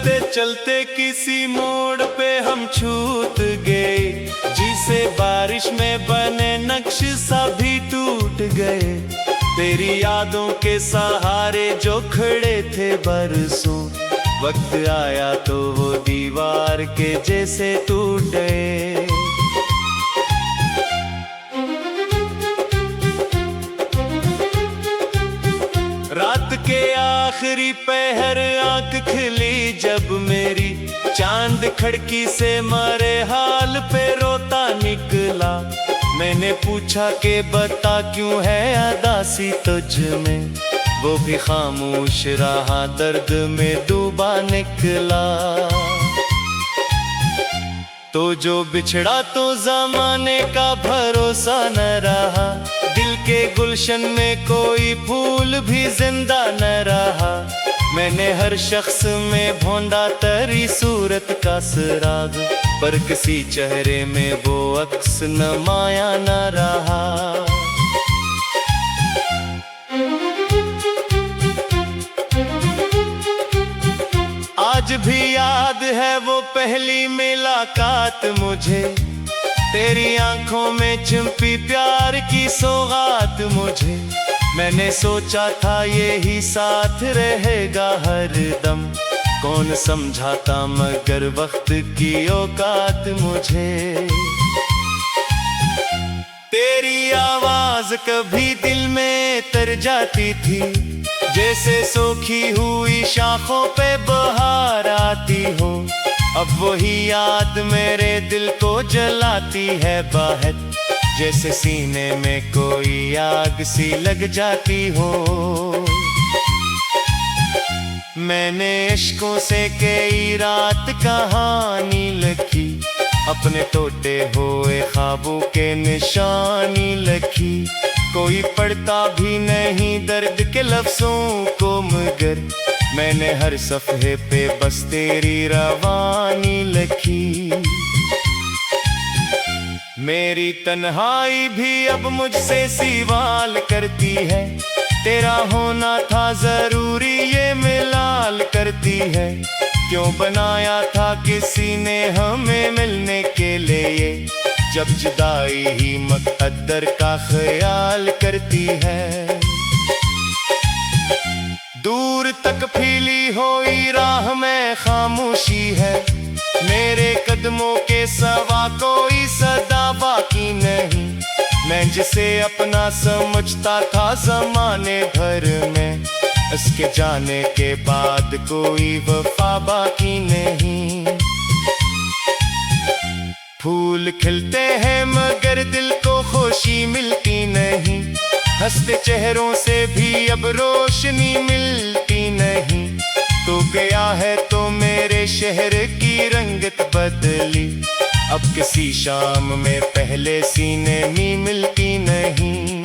चलते चलते किसी मोड़ पे हम छूट गए, जिसे बारिश में बने नक्श सा भी टूट गए। तेरी यादों के सहारे जो खड़े थे बरसों, वक्त आया तो वो दीवार के जैसे टूट गए। रात के आखिरी पहर आंख खुली जब मेरी, चांद खिड़की से मरे हाल पे रोता निकला। मैंने पूछा कि बता क्यों है उदासी तुझ में, वो भी खामोश रहा दर्द में डूबा निकला। तो जो बिछड़ा तो जमाने का भरोसा न रहा, दिल के गुलशन में कोई फूल भी जिंदा न रहा। मैंने हर शख्स में ढूंढा तेरी सूरत का सुराग, पर किसी चेहरे में वो अक्स नमाया न रहा। आज भी याद है वो पहली मुलाकात मुझे, तेरी आंखों में छिपी प्यार की सौगात मुझे। मैंने सोचा था यही साथ रहेगा हर दम, कौन समझाता मगर वक्त की औकात मुझे। तेरी आवाज कभी दिल में तर जाती थी, जैसे सूखी हुई शाखों पे बहार आती हो। अब वही याद मेरे दिल को जलाती है बाहर, जैसे सीने में कोई आग सी लग जाती हो। मैंने इश्कों से कई रात कहानी लिखी, अपने टूटे हुए ख्वाबों के निशानी लिखी। कोई पढ़ता भी नहीं दर्द के लफ्जों को, मगर मैंने हर सफ़े पे बस तेरी रवानी लिखी। मेरी तन्हाई भी अब मुझसे सवाल करती है, तेरा होना था जरूरी ये मिलाल करती है। क्यों बनाया था किसी ने हमें मिलने के लिए, जब जुदाई ही मुक़द्दर का ख्याल करती है। दूर तक फैली हुई राह में खामोशी है, मेरे कदमों के सिवा कोई सदा बाकी नहीं। मैं जिसे अपना समझता था ज़माने भर में, उसके जाने के बाद कोई वफा बाकी नहीं। फूल खिलते हैं मगर दिल को खुशी मिलती नहीं, हंसते चेहरों से भी अब रोशनी मिलती नहीं। तो गया है तो मेरे शहर की रंगत बदली, अब किसी शाम में पहले सीने में मिलती नहीं।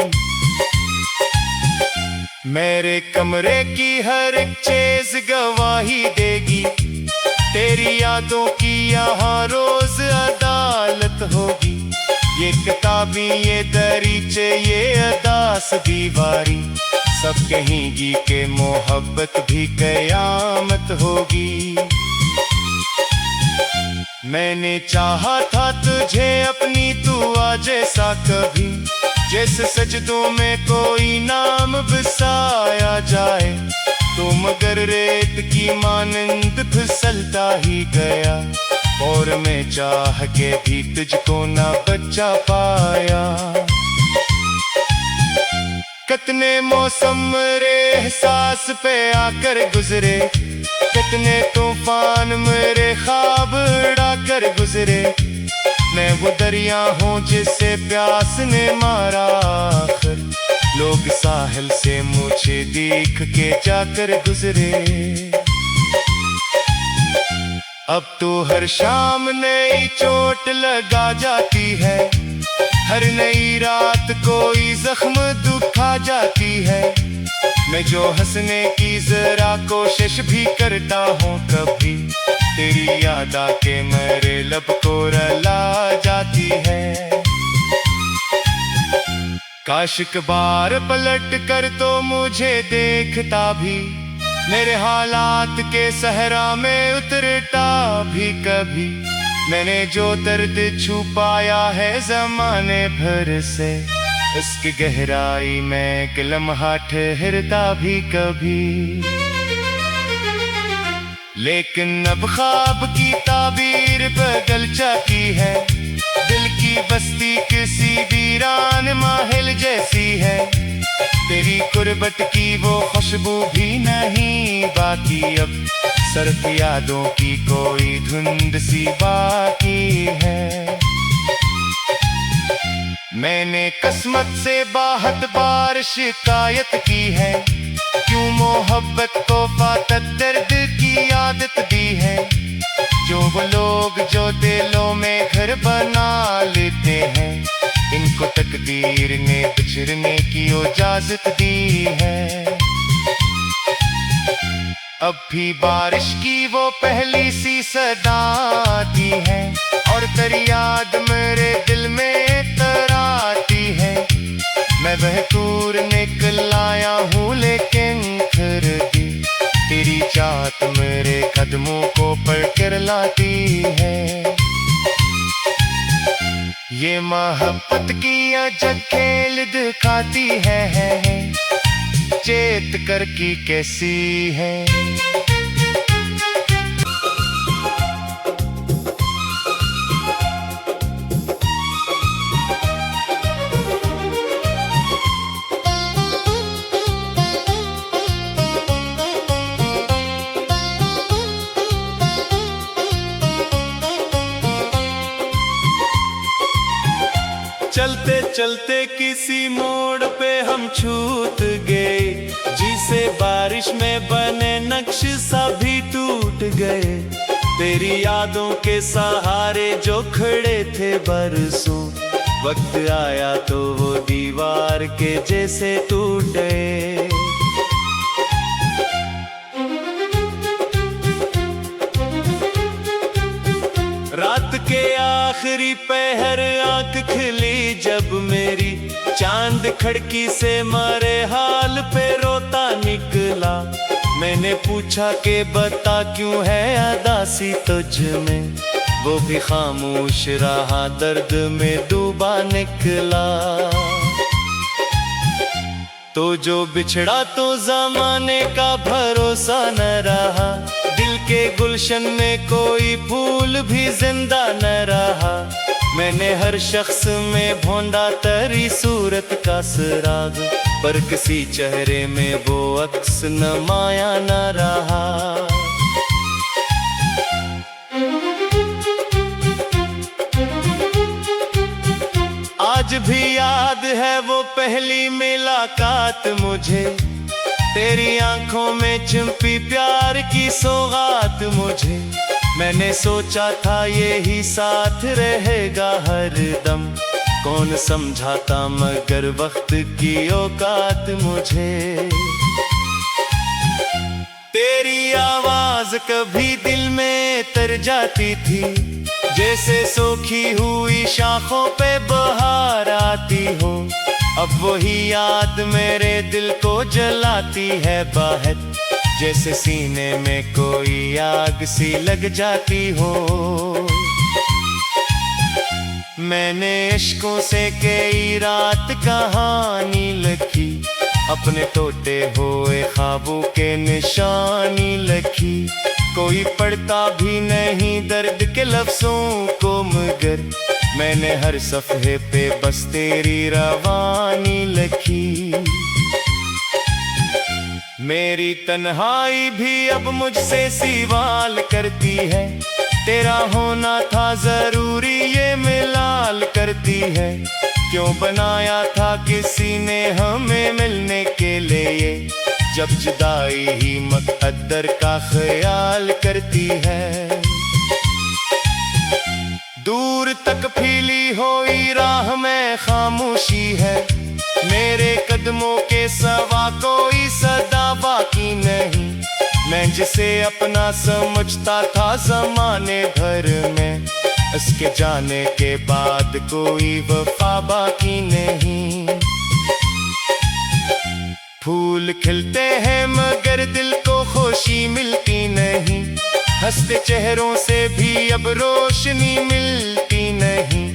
मेरे कमरे की हर एक चीज गवाही देगी, तेरी यादों की यहाँ रोज अदालत होगी। ये किताबी ये दरीचे ये अदास दीवारी, सब कहेंगी के मोहब्बत भी कयामत होगी। मैंने चाहा था तुझे अपनी तू आ जैसा कभी, जैसे सजदों में कोई नाम बसाया जाए। तो मगर रेत की मानंद फिसलता ही गया, और मैं चाह के भी तुझको ना बचा पाया। कितने मौसम मेरे एहसास पे आकर गुजरे, कितने तूफान मेरे ख्वाब उड़ा कर गुजरे। मैं वो दरिया हूँ जिसे प्यास ने मारा आखिर, लोग साहिल से मुझे देख के जाकर गुजरे। अब तो हर शाम नई चोट लगा जाती है, हर नई रात कोई जख्म दुखा जाती है। मैं जो हंसने की जरा कोशिश भी करता हूँ कभी, तेरी याद आके मेरे लब को रुला जाती है। काश एक बार पलट कर तो मुझे देखता भी, मेरे हालात के सहरा में उतरता भी कभी, मैंने जो दर्द छुपाया है जमाने भर से, उसकी गहराई में एक लम्हा ठहरता भी कभी। लेकिन अब ख्वाब की ताबीर बदल जाती है, दिल की बस्ती किसी वीरान महल जैसी है। तेरी गुर्बत की वो खुशबू भी नहीं बाकी, अब सर्द यादों की कोई धुंध सी बाकी है। मैंने किस्मत से 62 बार शिकायत की है, क्यों मोहब्बत को फातत दर्द की आदत दी है। जो वो लोग जो दिलों में घर बना लेते हैं, इनको तकदीर ने बिछड़ने की इजाजत दी है। अब भी बारिश की वो पहली सी सदा आती है, और तेरी याद मेरे दिल में तराती है। मैं वह दूर निकल आया हूँ लेकिन फिर भी तेरी चाहत मेरे कदमों को पकड़ लाती है। ये मोहब्बत की अजब खेल दिखाती है, चेत कर की कैसी है। चलते चलते किसी मोड़ पे हम छूट गए, जिसे बारिश में बने नक्श सभी टूट गए। तेरी यादों के सहारे जो खड़े थे बरसों, वक्त आया तो वो दीवार के जैसे टूट गए। रात के आखिरी पहर आंख खिली जब मेरी, चांद खिड़की से मारे हाल पे रोता निकला। मैंने पूछा कि बता क्यों है अदासी तुझ में, वो भी खामोश रहा दर्द में डूबा निकला। तो जो बिछड़ा तो जमाने का भरोसा न रहा, दिल के गुलशन में कोई फूल भी जिंदा न रहा। मैंने हर शख्स में ढूंढा तेरी सूरत का सुराग, पर किसी चेहरे में वो अक्स नमाया न रहा। आज भी याद है वो पहली मुलाकात मुझे, तेरी आंखों में चिंपी प्यार की सौगात मुझे। मैंने सोचा था यही साथ रहेगा हर दम, कौन समझाता मगर वक्त की औकात मुझे। तेरी आवाज कभी दिल में तर जाती थी, जैसे सूखी हुई शाखों पे बहार आती हो। अब वही याद मेरे दिल को जलाती है बाहर, जैसे सीने में कोई आग सी लग जाती हो। मैंने इश्कों से कई रात कहानी लिखी, अपने टूटे हुए ख्वाबों के निशानी लिखी। कोई पढ़ता भी नहीं दर्द के लफ्जों को, मगर मैंने हर सफ़हे पे बस तेरी रवानी लिखी। मेरी तन्हाई भी अब मुझसे सवाल करती है, तेरा होना था जरूरी ये मिलाल करती है। क्यों बनाया था किसी ने हमें मिलने के लिए, जब जुदाई ही मुक़द्दर का ख्याल करती है। दूर तक फैली हुई राह में खामोशी है, मेरे कदमों के सिवा कोई सदा बाकी नहीं। मैं जिसे अपना समझता था ज़माने भर में, उसके जाने के बाद कोई वफा बाकी नहीं। फूल खिलते हैं मगर दिल को खुशी मिलती नहीं, हंसते चेहरों से भी अब रोशनी मिलती नहीं।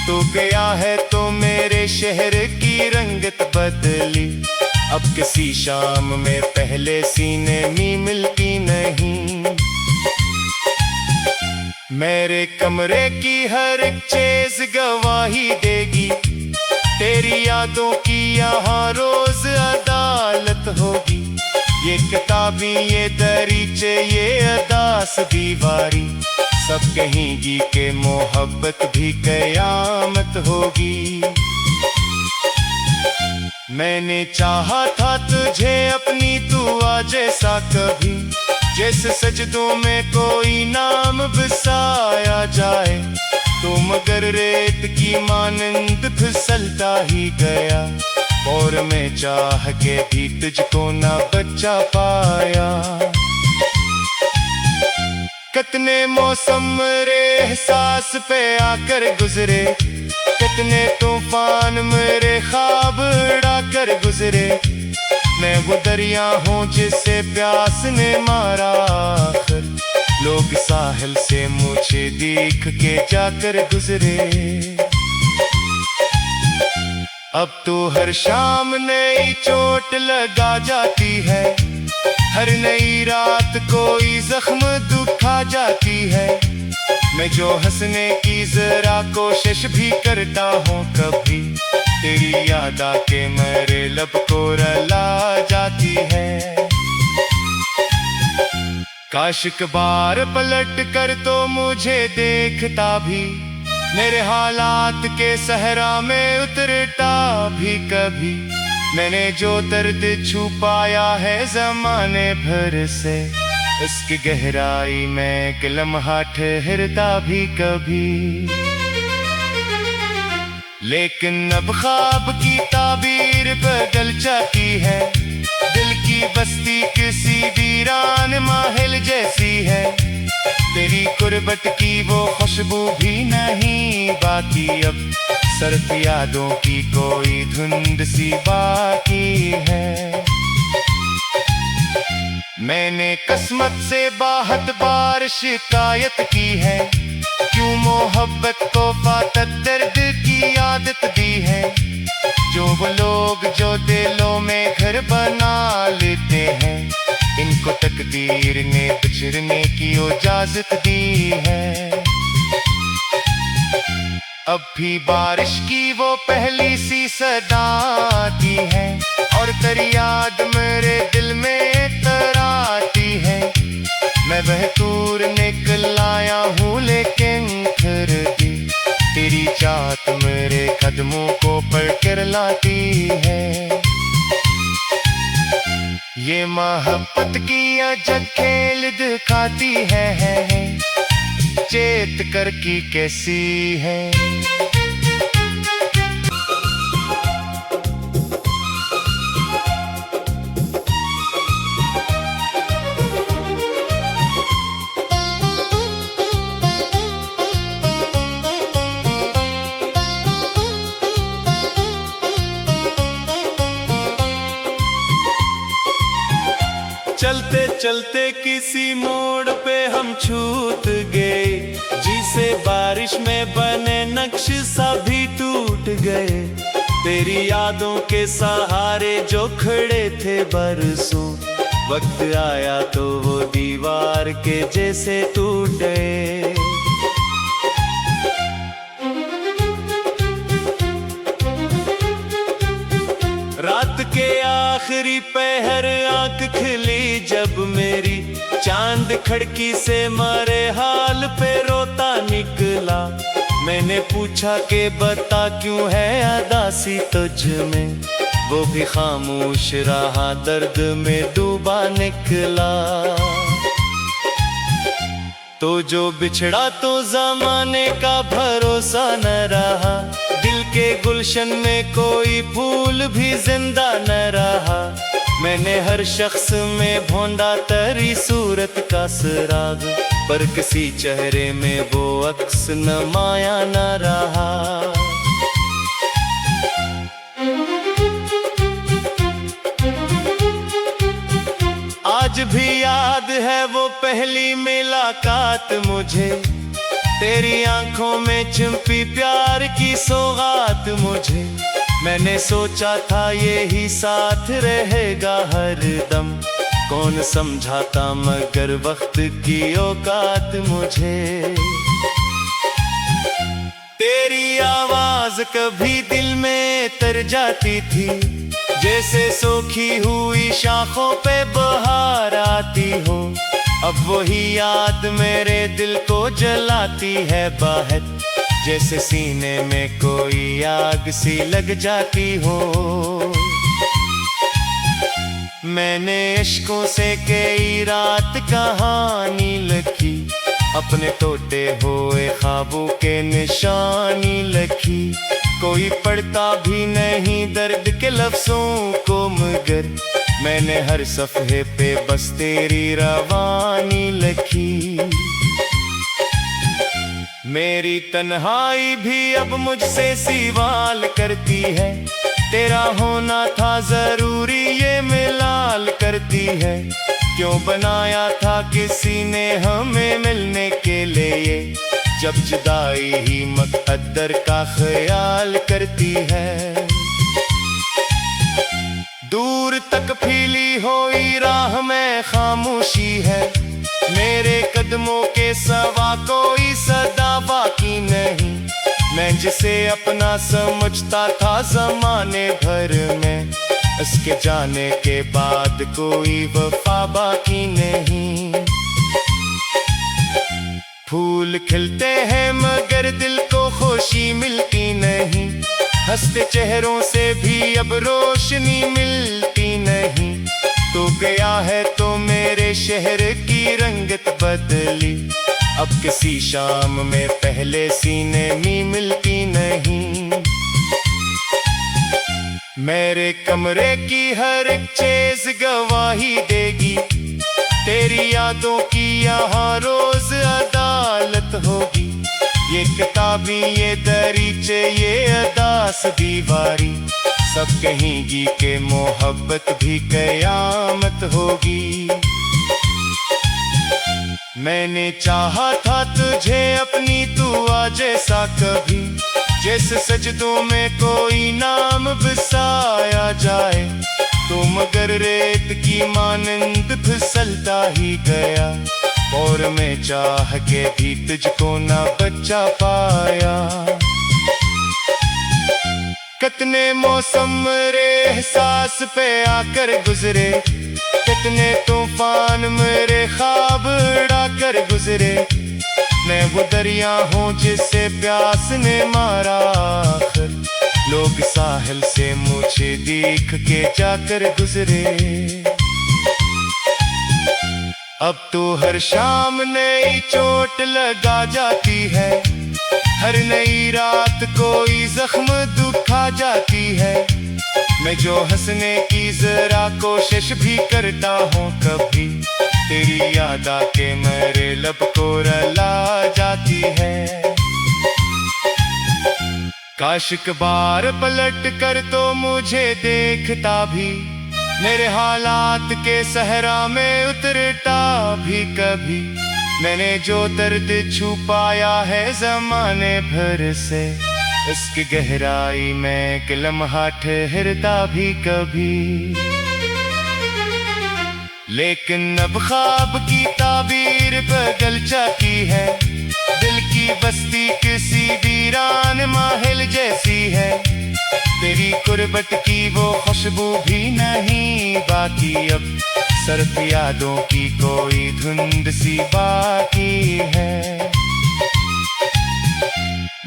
तो गया है तो मेरे शहर की रंगत बदली, अब किसी शाम में पहले सीने में मिलती नहीं। मेरे कमरे की हर एक चीज गवाही देगी, तेरी यादों की यहाँ रोज अदालत होगी। ये किताबी, ये दरीचे, ये अदास दीवारी, सब कहेंगी कि मोहब्बत भी कयामत होगी। मैंने चाहा था तुझे अपनी, तू आ जैसा कभी, जैसे सजदों में कोई नाम बसाया जाए। तो मगर रेत की मानंद फिसलता ही गया, और मैं चाह के भी तुझको ना बचा पाया। कितने मौसम मेरे एहसास पे आकर गुजरे, कितने तूफान मेरे ख्वाब उड़ा कर गुजरे। मैं वो दरिया हूँ जिसे प्यास ने मारा, आखिर लोग साहिल से मुझे देख के जाकर गुजरे। अब तो हर शाम नई चोट लगा जाती है, हर नई रात कोई जख्म दुखा जाती है। मैं जो हंसने की जरा कोशिश भी करता हूँ कभी, तेरी याद आके मेरे लब को रुला जाती है। काश एक बार पलट कर तो मुझे देखता भी, मेरे हालात के सहरा में उतरता भी कभी। मैंने जो दर्द छुपाया है जमाने भर से, उसकी गहराई में एक लम्हा ठहरता भी कभी। लेकिन अब ख्वाब की ताबीर बदल जाती है, दिल की बस्ती किसी वीरान महल जैसी है। तेरी गुर्बत की वो खुशबू भी नहीं बाकी, अब सर्द यादों की कोई धुंध सी बाकी है। मैंने किस्मत से बाहत बार शिकायत की है, क्यों मोहब्बत को फातत दर्द की आदत दी है। जो वो लोग जो दिलों में घर बना लेते हैं, इनको तकदीर ने बिछड़ने की इजाजत दी है। अब भी बारिश की वो पहली सी सदा आती है, और तेरी याद मेरे दिल में तराती है। मैं बहतूर निकल आया हूँ लेकिन फिर भी तेरी चाहत मेरे कदमों को पकड़ लाती है। ये मोहब्बत की अजब खेल दिखाती है, चेत कर की कैसी है। चलते चलते किसी मोड़ पे हम छूट गए, जिसे बारिश में बने नक्श सा भी टूट गए। तेरी यादों के सहारे जो खड़े थे बरसों, वक्त आया तो वो दीवार के जैसे टूट गए। रात के आखिरी पहर आंख खिली जब मेरी, चांद खिड़की से मारे हाल पे रोता निकला। मैंने पूछा कि बता क्यों है अदासी तुझ में, वो भी खामोश रहा दर्द में डूबा निकला। तो जो बिछड़ा तो जमाने का भरोसा न रहा, दिल के गुलशन में कोई फूल भी जिंदा न रहा। मैंने हर शख्स में ढूंढा तेरी सूरत का सुराग, पर किसी चेहरे में वो अक्स नमाया न रहा। आज भी याद है वो पहली मुलाकात मुझे, तेरी आंखों में चिंपी प्यार की सौगात मुझे। मैंने सोचा था ये ही साथ रहेगा हरदम, कौन समझाता मगर वक्त की औकात मुझे। तेरी आवाज कभी दिल में तर जाती थी, जैसे सूखी हुई शाखों पे बहार आती हो। अब वही याद मेरे दिल को जलाती है बाहर, जैसे सीने में कोई आग सी लग जाती हो। मैंने इश्कों से कई रात कहानी लिखी, अपने टूटे हुए ख्वाबों के निशानी लिखी। कोई पढ़ता भी नहीं दर्द के लफ्जों को, मगर मैंने हर सफ़े पे बस तेरी रवानी लिखी। मेरी तन्हाई भी अब मुझसे सवाल करती है, तेरा होना था जरूरी ये मिलाल करती है। क्यों बनाया था किसी ने हमें मिलने के लिए, जब जुदाई ही मुक़द्दर का ख्याल करती है। दूर तक फैली हुई राह में खामोशी है, मेरे कदमों के सिवा कोई सदा बाकी नहीं। मैं जिसे अपना समझता था ज़माने भर में, उसके जाने के बाद कोई वफा बाकी नहीं। फूल खिलते हैं मगर दिल को खुशी मिलती नहीं, हंसते चेहरों से भी अब रोशनी मिलती नहीं। तो गया है तो मेरे शहर की रंगत बदली, अब किसी शाम में पहले सीने में मिलती नहीं। मेरे कमरे की हर एक चीज गवाही देगी, तेरी यादों की यहाँ रोज अदालत होगी। ये किताबी, ये दरीचे, ये अदास दीवारी, सब कहेंगी कि मोहब्बत भी कयामत होगी। मैंने चाहा था तुझे अपनी, तू आ जैसा कभी, जैसे सजदों में कोई नाम बसाया जाए। तो मगर रेत की मानंद फिसलता ही गया, और मैं चाह के भी तुझको ना बचा पाया। कितने मौसम मेरे एहसास पे आकर गुजरे, कितने तूफान मेरे ख्वाब उड़ा कर गुजरे। मैं वो दरिया हूँ जिसे प्यास ने मारा, आखिर लोग साहिल से मुझे देख के जाकर गुजरे। अब तो हर शाम नई चोट लगा जाती है, हर नई रात कोई जख्म दुखा जाती है। मैं जो हंसने की जरा कोशिश भी करता हूँ, कभी तेरी याद आके मेरे लब को रुला जाती है। काश एक बार पलट कर तो मुझे देखता भी, मेरे हालात के सहरा में उतरता भी कभी। मैंने जो दर्द छुपाया है जमाने भर से, उसकी गहराई में एक लम्हा ठहरता भी कभी। लेकिन अब ख्वाब की ताबीर बदल जाती है, दिल की बस्ती किसी वीरान महल जैसी है। तेरी गुर्बत की वो खुशबू भी नहीं बाकी, अब सिर्फ यादों की कोई धुंध सी बाकी है।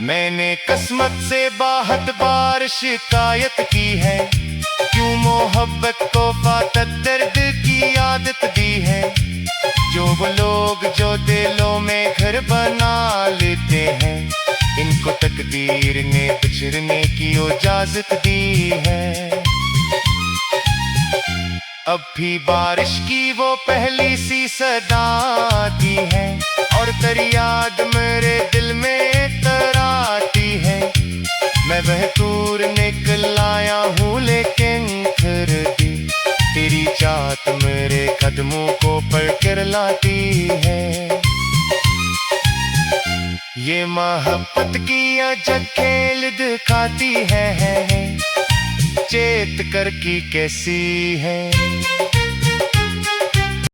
मैंने किस्मत से 62 बार शिकायत की है, क्यों मोहब्बत को फातत दर्द की आदत दी है। जो वो लोग जो दिलों में घर बना लेते हैं, इनको तकदीर ने बिछड़ने की इजाजत दी है। अब भी बारिश की वो पहली सी सदा आती है, और तेरी याद मेरे दिल में तराती है। मैं वह दूर निकल आया हूँ लेकिन फिर भी तेरी चाहत मेरे कदमों को पकड़ लाती है। ये मोहब्बत की अजब खेल दिखाती है, चेत कर की कैसी है।